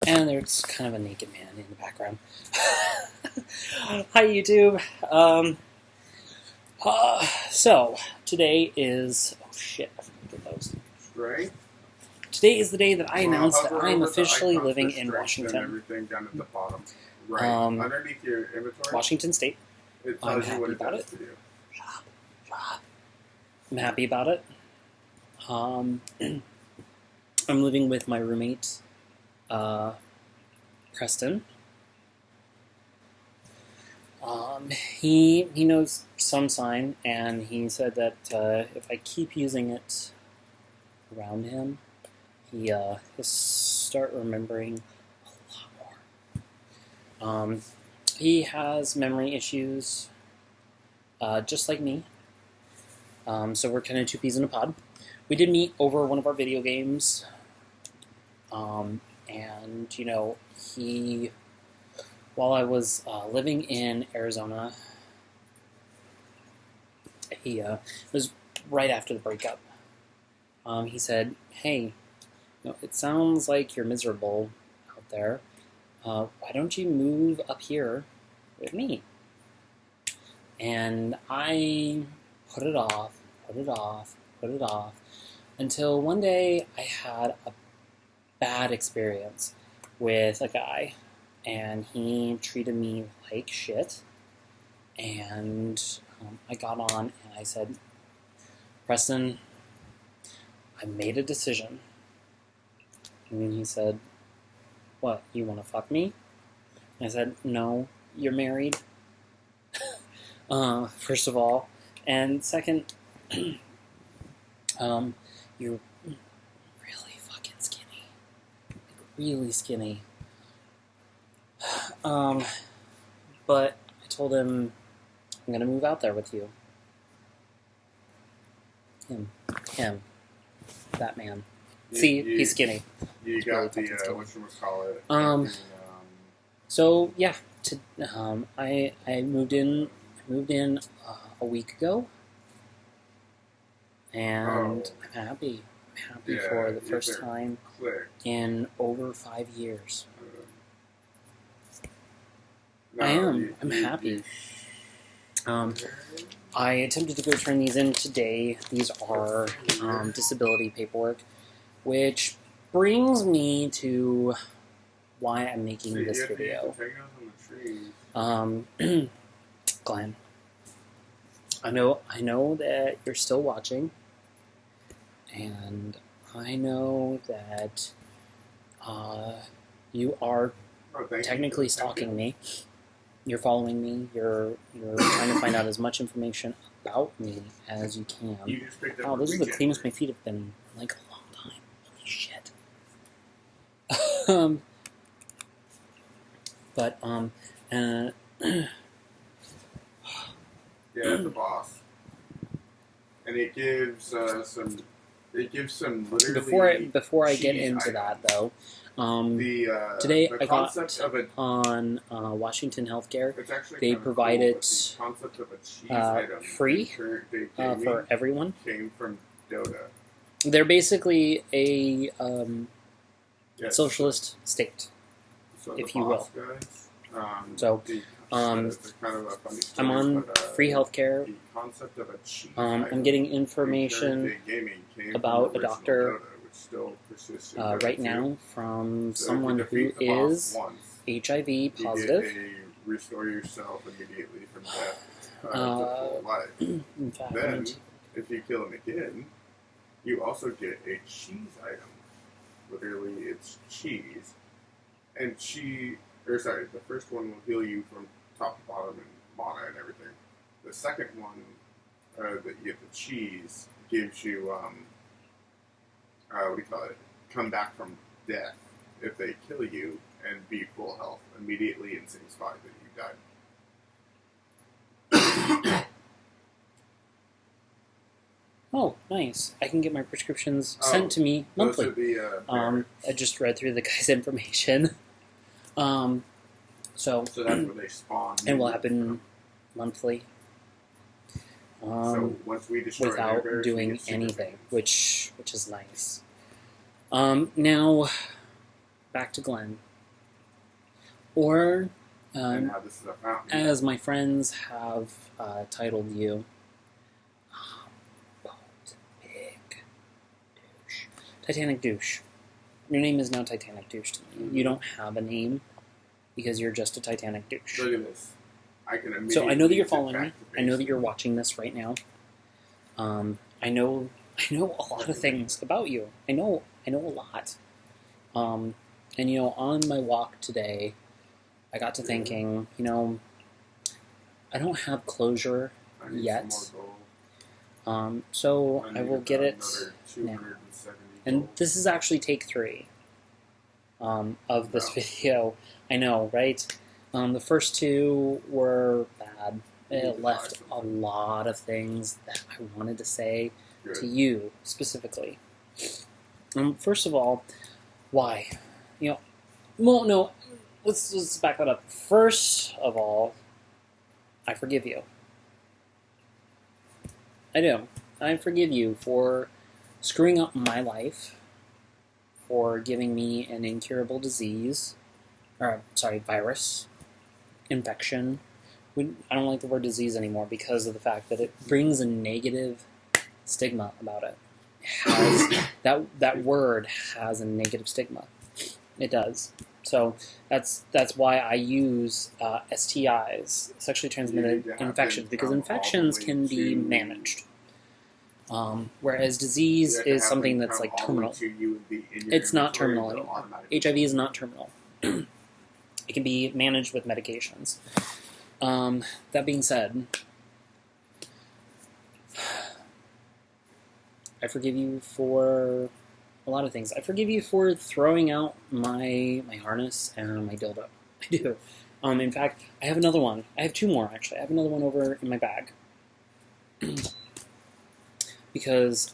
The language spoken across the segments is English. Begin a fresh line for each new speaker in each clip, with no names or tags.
And there's kind of a naked man in the background. Hi, YouTube. So, today is... Oh, shit. I forgot to get those.
Right?
Today is the day that I announced that I am officially living in Washington.
Everything down at the bottom. Right. Underneath your inventory.
Washington State. I'm happy about it. Shut up. I'm happy about it. I'm living with my roommate, Preston. He knows some sign, and he said that if I keep using it around him, he'll start remembering a lot more. He has memory issues, just like me. So we're kind of two peas in a pod. We did meet over one of our video games, and while I was living in Arizona, it was right after the breakup. He said, "Hey, it sounds like you're miserable out there. Why don't you move up here with me?" And I put it off, until one day I had a bad experience with a guy, and he treated me like shit. And I got on and I said, "Preston, I made a decision." And he said, "What, you want to fuck me?" And I said, "No, you're married." First of all. And second, you're really fucking skinny. Like, really skinny. But I told him, I'm gonna move out there with you. Him. That man. See, he's skinny.
You got really the, whatchamacallit.
So, yeah. I moved in a week ago. And I'm happy. I'm happy for the first time in over 5 years. I am. I'm happy. I attempted to go turn these in today. These are disability paperwork, which brings me to why I'm making this video. Glenn, I know that you're still watching, and I know that you are technically stalking me. You're following me. You're trying to find out as much information about me as you can. Wow, this is the cleanest my feet have been in like a long time. Holy shit.
Yeah, the boss, and it gives some literally.
Before I get into that though, today I got on Washington Healthcare. They provided free for everyone.
Came from Dota.
They're basically a socialist state, if you will. I'm on free healthcare. I'm getting information about a doctor right now from someone who is HIV positive.
Restore yourself immediately from death to full life. Then, if you kill him again, you also get a cheese item. Literally, it's cheese. And the first one will heal you from top to bottom and mana and everything. The second one, that you get the cheese, gives you, come back from death if they kill you and be full health immediately in the same spot that you died.
Oh, nice. I can get my prescriptions sent to me monthly. I just read through the guy's information. So that's where they spawn. And will happen monthly.
So once we destroy
without doing anything, which is nice. Now, back to Glenn. Or,
and how this is a fountain.
as my friends have titled you, big douche. Titanic douche. Your name is now Titanic douche to me. You don't have a name because you're just a Titanic douche.
Look at this.
So I know that you're following me. I know that you're watching this right now. I know a lot of things about you. I know a lot. And on my walk today, I got to thinking, I don't have closure yet. So I will get it now. And this is actually take 3 of this video. I know, right? The first 2 were bad. It left a lot of things that I wanted to say to you specifically. First of all, why? Well, no, let's back that up. First of all, I forgive you. I do. I forgive you for screwing up my life, for giving me an incurable disease, virus, infection. I don't like the word disease anymore because of the fact that it brings a negative stigma about it. That word has a negative stigma. It does. So that's why I use STIs, sexually transmitted infections, because infections can be managed. Whereas disease is something that's like terminal. It's not terminal anymore. HIV is not terminal. It can be managed with medications. That being said, I forgive you for a lot of things. I forgive you for throwing out my harness and my dildo. I do. In fact, I have another one. I have 2 more, actually. I have another one over in my bag. Because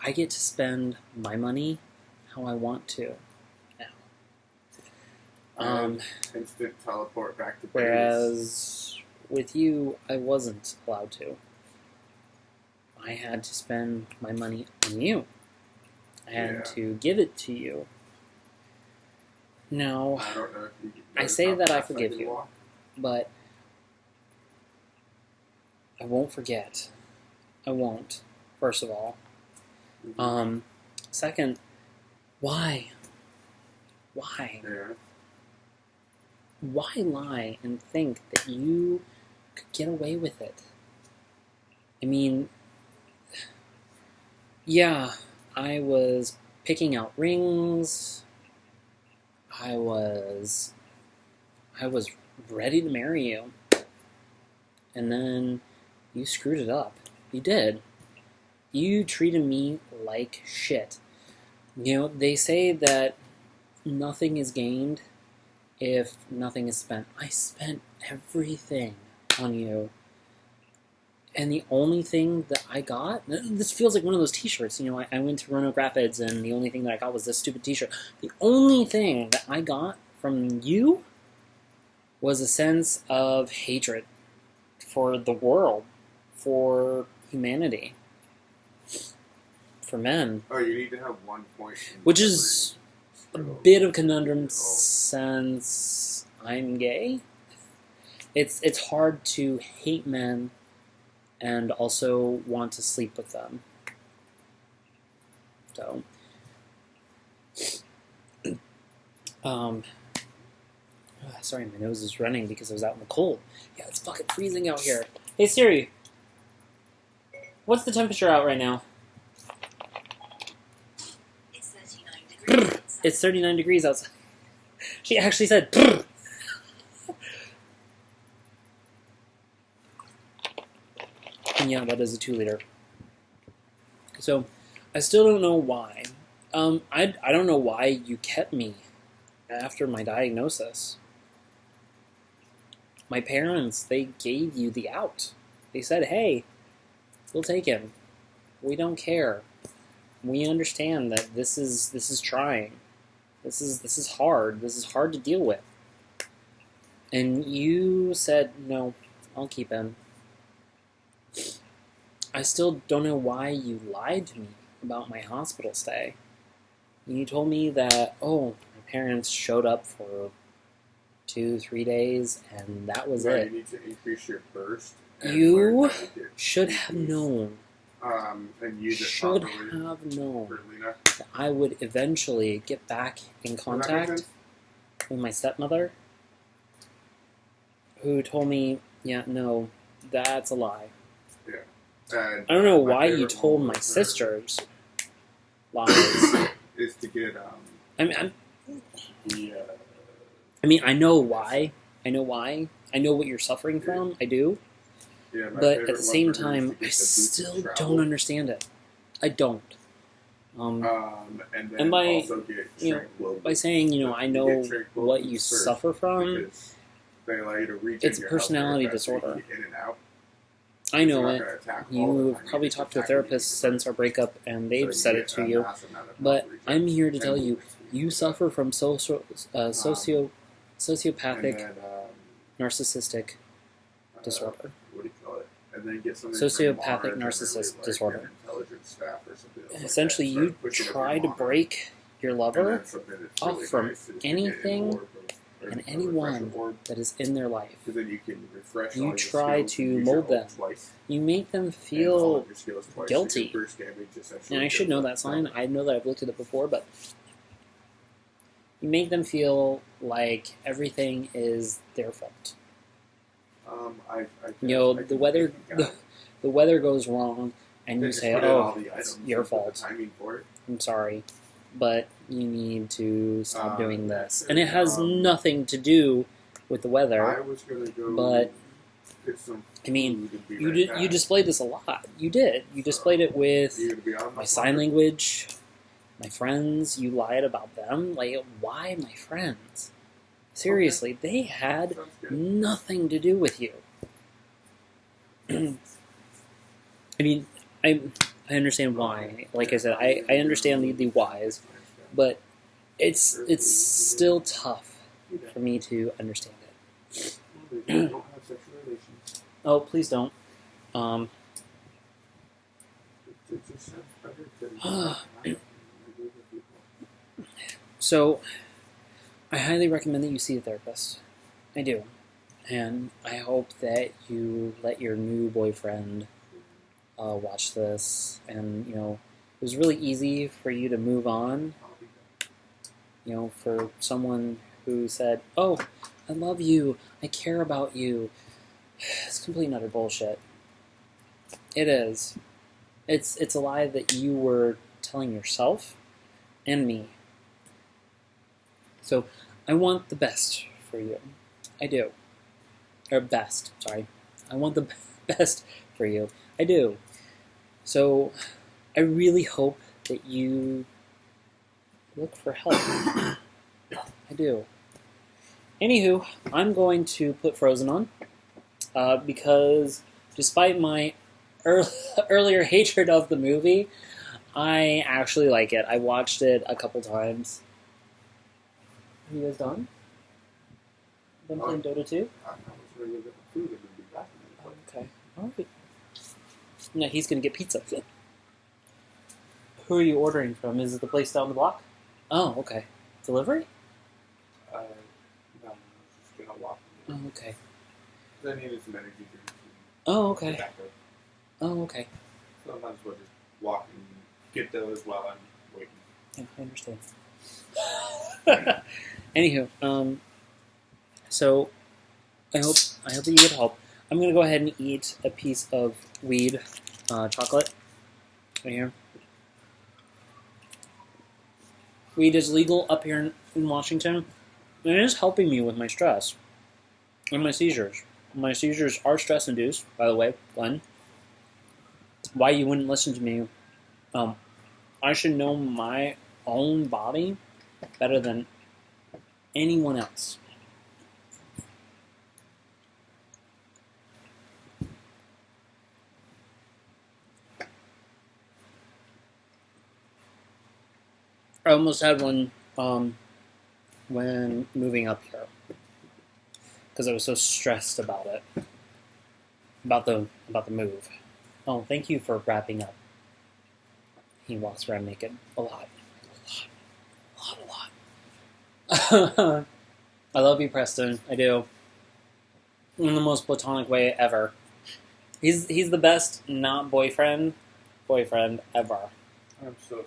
I get to spend my money how I want to now.
Instant teleport back to
Whereas with you, I wasn't allowed to. I had to spend my money on you. I had to give it to you. Now, I say that I forgive you, but I won't forget. I won't, first of all. Second, why? Why? Why lie and think that you could get away with it? I mean, yeah, I was picking out rings. I was ready to marry you. And then you screwed it up. You did. You treated me like shit. They say that nothing is gained if nothing is spent. I spent everything on you. And the only thing that I got, this feels like one of those t-shirts, I went to Roanoke Rapids and the only thing that I got was this stupid t-shirt. The only thing that I got from you was a sense of hatred for the world, for humanity, for men.
Oh, you need to have 1 point.
Which is a bit of conundrum since I'm gay. It's hard to hate men and also want to sleep with them. So, sorry, my nose is running because I was out in the cold. Yeah, it's fucking freezing out here. Hey Siri, what's the temperature out right now?
It's 39 degrees.
It's 39 degrees outside. She actually said, Brr. And yeah, that is a 2-liter. So, I still don't know why. I don't know why you kept me after my diagnosis. My parents, they gave you the out. They said, hey, we'll take him. We don't care. We understand that this is trying. This is hard. This is hard to deal with. And you said, no, I'll keep him. I still don't know why you lied to me about my hospital stay. You told me that, my parents showed up for 2-3 days, and that was it.
You need to increase your burst.
You should have known.
And use it
should
properly
have known
for Lena.
that I would eventually get back in
Does that make
contact
sense?
with my stepmother, who told me, yeah, no, that's a lie.
Yeah. And
I don't know
my
why you
favorite
told
moment
my
with her
sisters lies.
is to get
I
the
mean, I know why. I know why. I know what you're suffering from. I do.
yeah. My
But
favorite
at the
one
same
for her is to
time,
get
I
the
still
boosted
don't
travel.
understand it. I don't.
And then
and by,
also get
you know,
tranquil
by saying, you know, I know
get tranquil
what you
first
suffer from,
because they allow you to reach
it's
in
a
your
personality
healthcare vest so you
disorder.
can get in and out.
I know
They're
it.
not gonna attack all the
You've
time.
probably
just
talked to a
attack when you
therapist
need to
since our breakup, and they've
So
said
you
it
get
to
a
you.
massive amount of
But
health reach
I'm here to
and
tell you,
boost
you
that.
suffer from sociopathic
And then,
narcissistic
uh,
disorder.
What do you call it? And then get something
Sociopathic
from Mara
narcissist
that really
disorder.
an intelligent staff or something like
Essentially,
that.
you
Start pushing up
try
your
to
monitor.
break your
And
lover
then something that's
off
really
from
nice is to get an
anything
orb or
and
a
anyone
refresher orb,
that is in their life.
because then you can refresh
You
all your
try
skills
to
and use
mold
your ult
them.
twice,
You make them
and all
feel,
of your skills twice,
guilty.
So your burst damage essentially
and I should
goes
know
up
that sign.
double.
I know that I've looked at it before, but you make them feel like everything is their fault.
I
You know,
I
the
can
weather,
think of
the weather goes wrong, and
They
you
just
say,
put in all
"Oh,
the
it's
items
your
and put the
fault.
timing for it.
I'm sorry, but you need to stop doing this."
that's
And it
it.
has nothing to do with the
I
weather.
was gonna go
But,
get some
I mean,
food and be
you
right
did.
back.
You displayed this a lot. You did. You displayed it with
You gonna be on
my
the
sign
phone?
language, my friends. You lied about them. Like, why my friends? Seriously, they had
Sounds good.
nothing to do with you. I mean, I understand why. Like I said, I understand the whys, but it's still tough for me to understand it.
They don't have sexual relations.
Oh, please don't.
It just sounds better than
So, I highly recommend that you see a therapist. I do. And I hope that you let your new boyfriend watch this. And, you know, it was really easy for you to move on. You know, for someone who said, "Oh, I love you. I care about you." It's complete and utter bullshit. It is. It's a lie that you were telling yourself and me. So, I want the best for you. I do. Or best, sorry. I want the best for you. I do. So, I really hope that you look for help. I do. Anywho, I'm going to put Frozen on because despite my earlier hatred of the movie, I actually like it. I watched it a couple times. Are you guys done? Done playing Dota 2?
I was ready to get food and then be back in the
Okay. Alright. No, he's going to get pizza. Who are you ordering from? Is it the place down the block? Oh, okay. Delivery?
No, I was just gonna walk.
Oh, okay.
I needed some energy drinks.
Oh,
And
okay.
back up.
Oh, okay.
So I might as well just walk and get those while I'm waiting.
Yeah, I understand. Anywho, so I hope that you get help. I'm gonna go ahead and eat a piece of weed chocolate right here. Weed is legal up here in Washington, and it is helping me with my stress and my seizures. My seizures are stress induced, by the way, Glenn. Why you wouldn't listen to me? I should know my own body better than anyone else. I almost had one when moving up here because I was so stressed about it, about the move. Oh, thank you for wrapping up. He walks around naked a lot. I love you, Preston. I do. In the most platonic way ever. He's the best not boyfriend ever.
I'm so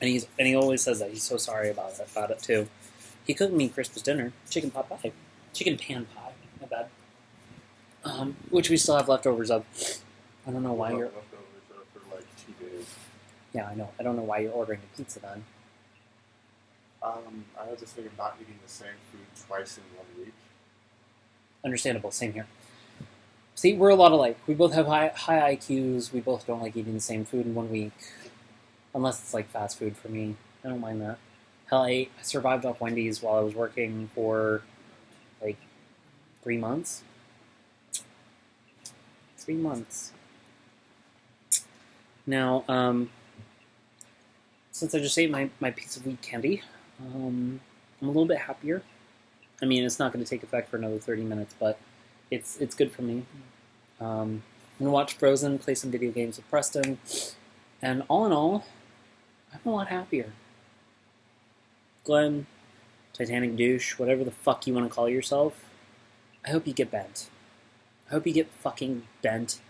sorry.
And he always says that. He's so sorry about it too. He cooked me Christmas dinner, chicken pot pie. Chicken pan pie, my bad. Which we still have leftovers of. I don't know why you're...
leftovers for like 2 days.
Yeah, I know. I don't know why you're ordering a pizza then.
I had this thing of not eating the same food twice in 1 week.
Understandable. Same here. See, we're a lot alike. We both have high IQs. We both don't like eating the same food in 1 week. Unless it's like fast food for me. I don't mind that. Hell, I survived off Wendy's while I was working for like 3 months. 3 months. Now, since I just ate my piece of wheat candy, I'm a little bit happier. I mean, it's not going to take effect for another 30 minutes, but it's good for me. I'm going to watch Frozen, play some video games with Preston, and all in all, I'm a lot happier. Glenn, Titanic douche, whatever the fuck you want to call yourself, I hope you get bent. I hope you get fucking bent.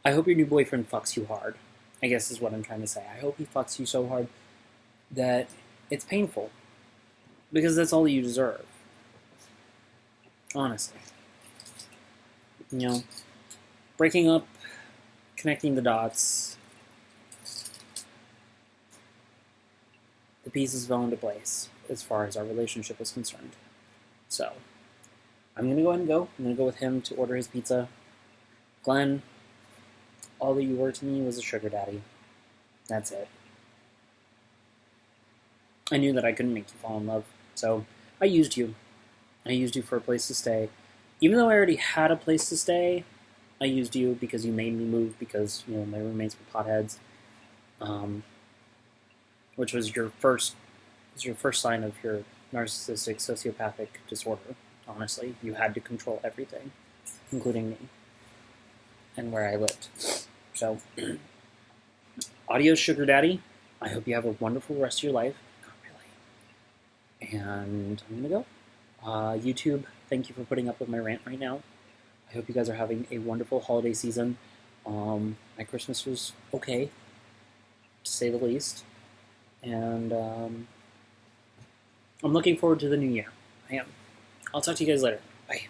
I hope your new boyfriend fucks you hard, I guess is what I'm trying to say. I hope he fucks you so hard that it's painful. Because that's all you deserve. Honestly. You know, breaking up, connecting the dots, the pieces fell into place as far as our relationship is concerned. So, I'm going to go ahead and go. I'm going to go with him to order his pizza. Glenn, all that you were to me was a sugar daddy. That's it. I knew that I couldn't make you fall in love, so I used you. I used you for a place to stay. Even though I already had a place to stay, I used you because you made me move because, you know, my roommates were potheads. Which was your first sign of your narcissistic sociopathic disorder, honestly. You had to control everything, including me, and where I lived. So, adios, sugar daddy. I hope you have a wonderful rest of your life. Not really. And I'm going to go. YouTube, thank you for putting up with my rant right now. I hope you guys are having a wonderful holiday season. My Christmas was okay, to say the least. And I'm looking forward to the new year. I am. I'll talk to you guys later. Bye.